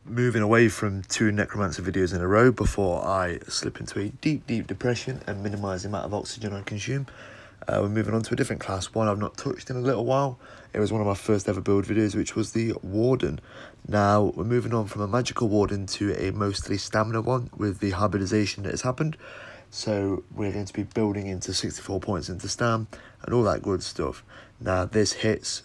moving away from 2 necromancer videos in a row before I slip into a deep depression and minimise the amount of oxygen I consume. We're moving on to a different class, one I've not touched in a little while. It was one of my first ever build videos, which was the Warden. Now, we're moving on from a magical Warden to a mostly stamina one with the hybridisation that has happened. So we're going to be building into 64 points into stam and all that good stuff. Now, this hits,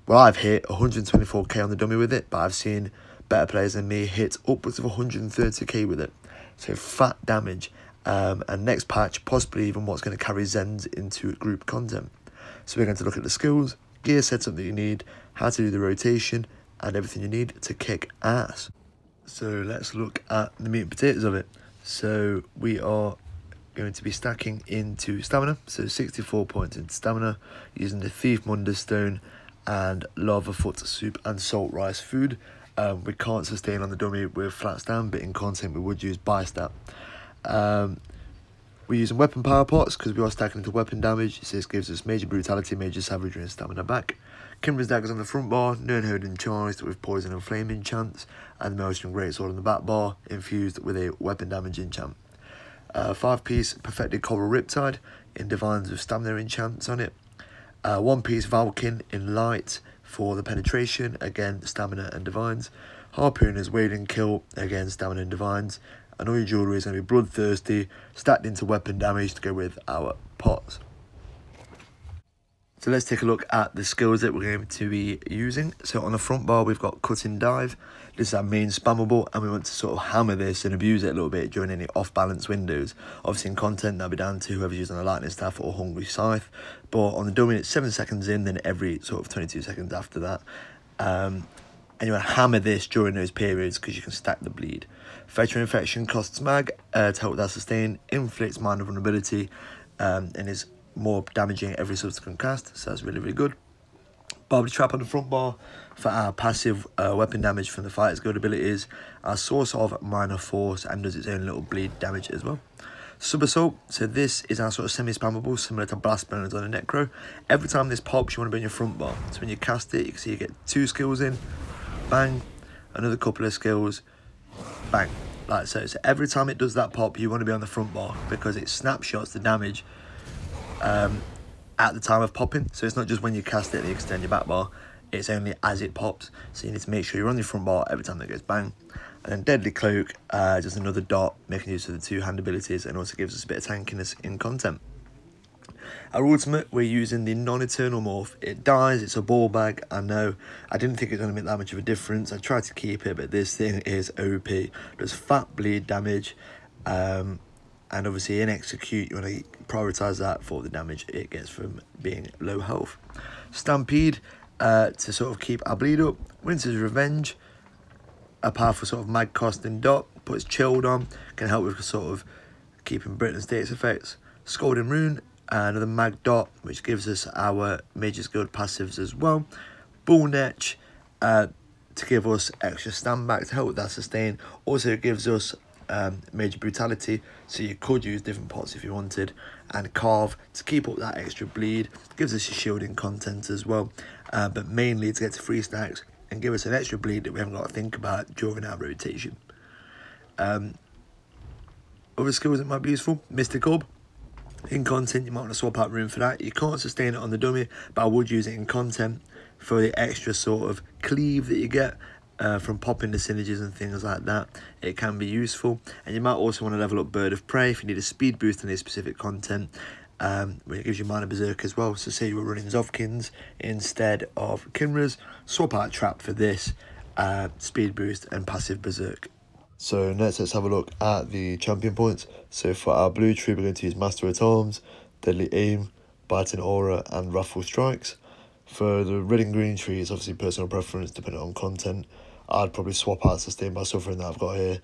well, I've hit 124k on the dummy with it, but I've seen better players than me hit upwards of 130k with it. So fat damage. And next patch, possibly even what's going to carry Zens into group content. So we're going to look at the skills, gear setup that you need, how to do the rotation, and everything you need to kick ass. So let's look at the meat and potatoes of it. So we are going to be stacking into stamina, so 64 points into stamina, using the Thief Munder Stone and Lava Foot Soup and Salt Rice food. We can't sustain on the dummy with flat stam, but in content we would use bi-stat. We're using weapon power pots because we are stacking into weapon damage. This gives us major brutality, major savagery and stamina back. Kinras daggers on the front bar, Nirn Hoden charged with poison and flame enchants, and the Maelstrom greatsword on the back bar, infused with a weapon damage enchant. 5-piece perfected coral riptide in divines with stamina enchants on it. 1-piece valkyn in light for the penetration, again stamina and divines. Harpooners wading kilt, again stamina and divines. And all your jewellery is going to be bloodthirsty, stacked into weapon damage to go with our pots. So let's take a look at the skills that we're going to be using. So on the front bar, we've got cut and dive. This is our main spammable, and we want to sort of hammer this and abuse it a little bit during any off-balance windows. Obviously in content, that'll be down to whoever's using a lightning staff or hungry scythe. But on the dummy, it's 7 seconds in, then every sort of 22 seconds after that. And you want to hammer this during those periods because you can stack the bleed. Fetter Infection costs mag to help with that sustain, inflicts minor vulnerability, and is more damaging every subsequent cast, so that's really good. Barbed Trap on the front bar for our passive weapon damage from the fighter's good abilities, our source of minor force, and does its own little bleed damage as well. Sub Assault, so this is our sort of semi-spammable, similar to Blast Burners on a Necro. Every time this pops, you want to be on your front bar. So when you cast it, you can see you get 2 skills in, bang, another couple of skills, bang, like so. So every time it does that pop, you want to be on the front bar because it snapshots the damage at the time of popping. So it's not just when you cast it and you extend your back bar, it's only as it pops. So you need to make sure you're on your front bar every time that goes bang. And then Deadly Cloak, just another dot, making use of the 2 hand abilities, and also gives us a bit of tankiness in content. Our ultimate, we're using the non-eternal morph. It dies, it's a ball bag. I know, I didn't think it was going to make that much of a difference. I tried to keep it, but this thing is OP. Does fat bleed damage, and obviously in execute, you want to prioritise that for the damage it gets from being low health. Stampede, to sort of keep our bleed up. Winter's Revenge, a powerful sort of mag costing dot, puts chilled on, can help with sort of keeping Britain's status effects. Scalding Rune, another mag dot, which gives us our major skilled passives as well. Bull netch, to give us extra stand back to help with that sustain. Also gives us major brutality, so you could use different pots if you wanted. And carve to keep up that extra bleed, gives us your shielding content as well, but mainly to get to 3 stacks and give us an extra bleed that we haven't got to think about during our rotation. Other skills that might be useful, Mystic Orb. In content, you might want to swap out rune for that. You can't sustain it on the dummy, but I would use it in content for the extra sort of cleave that you get from popping the synergies and things like that. It can be useful. And you might also want to level up Bird of Prey if you need a speed boost in a specific content, where it gives you minor berserk as well. So say you were running Zovkins instead of Kinras, swap out Trap for this, speed boost and passive berserk. So next, let's have a look at the champion points. So for our blue tree, we're going to use Master at Arms, Deadly Aim, Biting Aura, and Wrathful Strikes. For the red and green tree, it's obviously personal preference depending on content. I'd probably swap out Sustain by Suffering that I've got here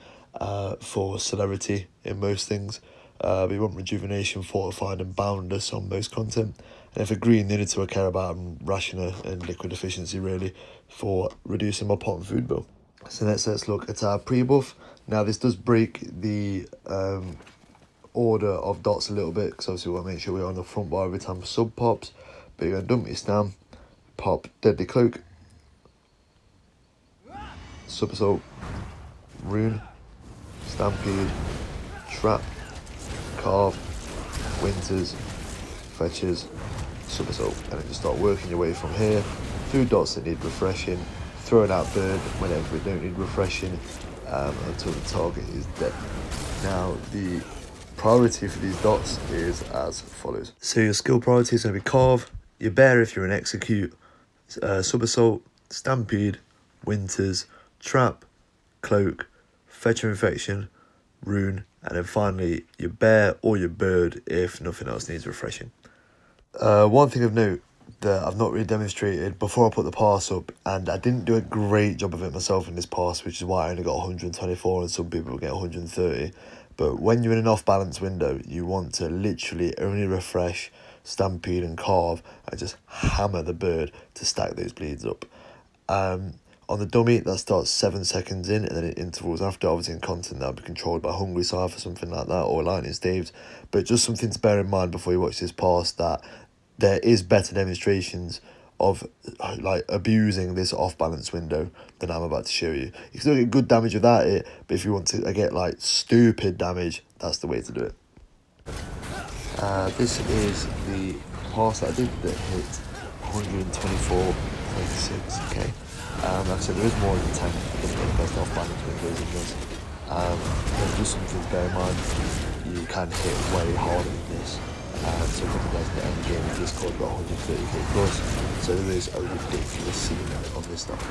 for Celerity in most things. We want Rejuvenation, Fortified, and Boundless on most content. And for green, the only two I care about are Rationer and Liquid Efficiency, really, for reducing my pot and food bill. So next, let's look at our Prebuff. Now, this does break the order of dots a little bit, because obviously we want to make sure we're on the front bar every time for sub pops. But you're going to dump your stam, pop Deadly Cloak, Sub Assault, rune, stampede, trap, carve, winters, fetches, somersault, and then just start working your way from here through dots that need refreshing, throwing out bird whenever we don't need refreshing, until the target is dead. Now the priority for these dots is as follows. So your skill priority is going to be carve, your bear if you're an execute, somersault, stampede, winters, trap, cloak, fetch infection, rune, and then finally your bear or your bird if nothing else needs refreshing. One thing of note that I've not really demonstrated before I put the pass up, and I didn't do a great job of it myself in this pass, which is why I only got 124 and some people get 130. But when you're in an off-balance window, you want to literally only refresh, stampede and carve and just hammer the bird to stack those bleeds up. On the dummy, that starts 7 seconds in, and then it intervals after. Obviously in content that'll be controlled by Hungry Scythe or something like that, or Lightning Staves. But just something to bear in mind before you watch this pass, that there is better demonstrations of like abusing this off-balance window than I'm about to show you. You can still get good damage without it, but if you want to get like stupid damage, that's the way to do it. This is the pass that I did that hit 124.26k. Like I said, there is more in the tank than the best off-balance windows in this. There's just something to bear in mind. You can hit way harder than this. So a couple of guys in the end game in Discord got 130k plus. So there is a ridiculous ceiling on this stuff.